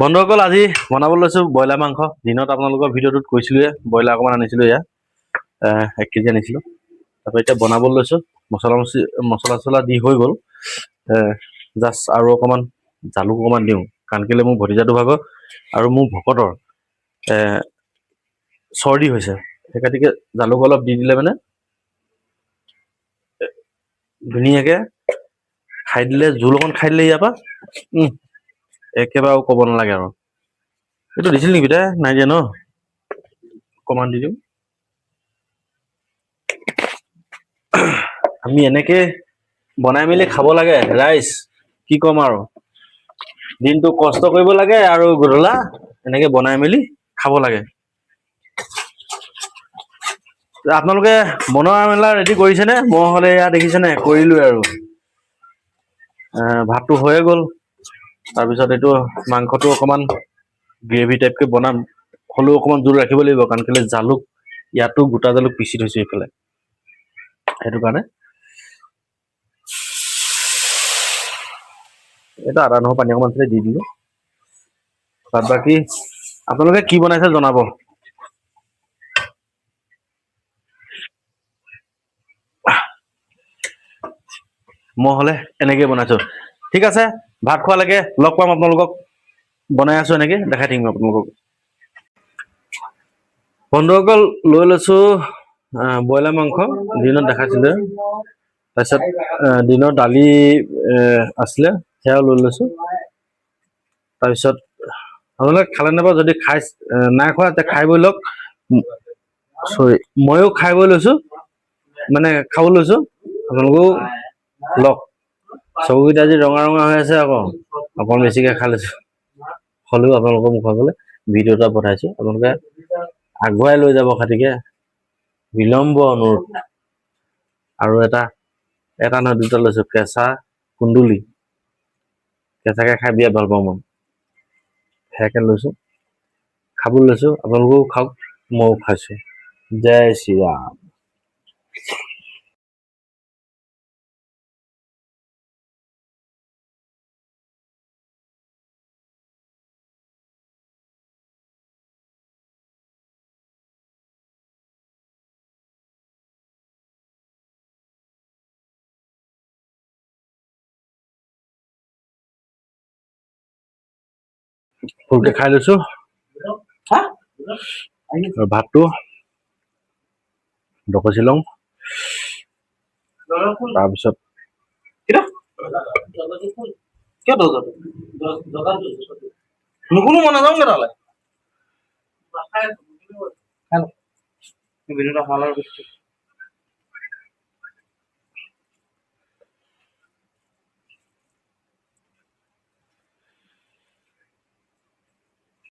বন্ধুসকল আজি বনাব লৈছো ব্ৰইলাৰ মাংস। দিনত আপোনালোকৰ ভিডিঅ'টোত কৈছিলোৱে ব্ৰইলাৰ অকণমান আনিছিলো। এয়া 1 কেজি আনিছিলো। তাৰপৰা এতিয়া বনাব লৈছো। মছলা দি হৈ গ'ল। জাষ্ট আৰু অকণমান জালুক অকণমান দিওঁ, কাৰণ কেলে মোৰ ভতিজাটো ভাগৰ আৰু মোৰ ভকতৰ চৰ্দি হৈছে। সেই গতিকে জালুক অলপ দি দিলে মানে ধুনীয়াকে খাই দিলে, জোল অকণ খাই দিলে ইয়াৰ পৰা একেবাৰে আৰু ক'ব নালাগে আৰু। এইটো দিছিল নেকি দে? নাই দিয়া ন? অকণমান দি দিম। আমি এনেকে বনাই মেলি খাব লাগে ৰাইজ। কি ক'ম আৰু, দিনটো কষ্ট কৰিব লাগে আৰু গধূলা এনেকে বনাই মেলি খাব লাগে। আপোনালোকে বনোৱা মেলা ৰেডি কৰিছেনে? মই হ'লে এয়া দেখিছেনে কৰিলোৱে আৰু। ভাতটো হৈয়ে গ'ল। তাৰপিছত এইটো মাংসটো অকণমান গ্ৰেভি টাইপকে বনাম। হ'লেও অকণমান জোল ৰাখিব লাগিব, কাৰণ কেলে জালুক ইয়াতো গোটা জালুক পিচি থৈছো এইফালে, সেইটো কাৰণে। এইটো আদা নহৰু পানী অকণমান দি দিলো। বাদ বাকী আপোনালোকে কি বনাইছে জনাব। মই হ'লে এনেকেই বনাইছো। ঠিক আছে, ভাত খোৱালৈকে লগ পাম আপোনালোকক। বনাই আছো এনেকে দেখাই থাকিম আপোনালোকক। বন্ধুসকল লৈ লৈছো ব্ৰইলাৰ মাংস। দিনত দেখাইছিলে। তাৰপিছত দিনৰ দালি আছিলে, সেয়াও লৈ লৈছো। তাৰপিছত আপোনালোকে খালে নাপায়, যদি নাই খোৱা তেতিয়া খাই বৈ লওক। চৰি, ময়ো খাই বৈ লৈছো, মানে খাব লৈছো। আপোনালোকেও লওক। চকুকেইটা আজি ৰঙা ৰঙা হৈ আছে আকৌ, অকণ বেছিকে খাই লৈছো। হ'লেও আপোনালোকৰ মুখত গ'লে ভিডিঅ' এটা পঠাইছো, আপোনালোকে আগুৱাই লৈ যাব খাতিকে। বিলম্ব অনুৰোধ। আৰু এটা নহয় দুটা লৈছো, কেঁচা কুন্দুলি। কেঁচাকে খাই বিৰাট ভাল পাওঁ মই, সেয়াকে লৈছো। খাবলৈ লৈছো, আপোনালোকেও খাওক, ময়ো খাইছো। জয় শ্ৰী ৰাম। ফুলকে খাই লৈছো। আৰু ভাতটো ডকচি লওঁ। তাৰপিছত নুশুনো, মই নাযাওঁগে তালে।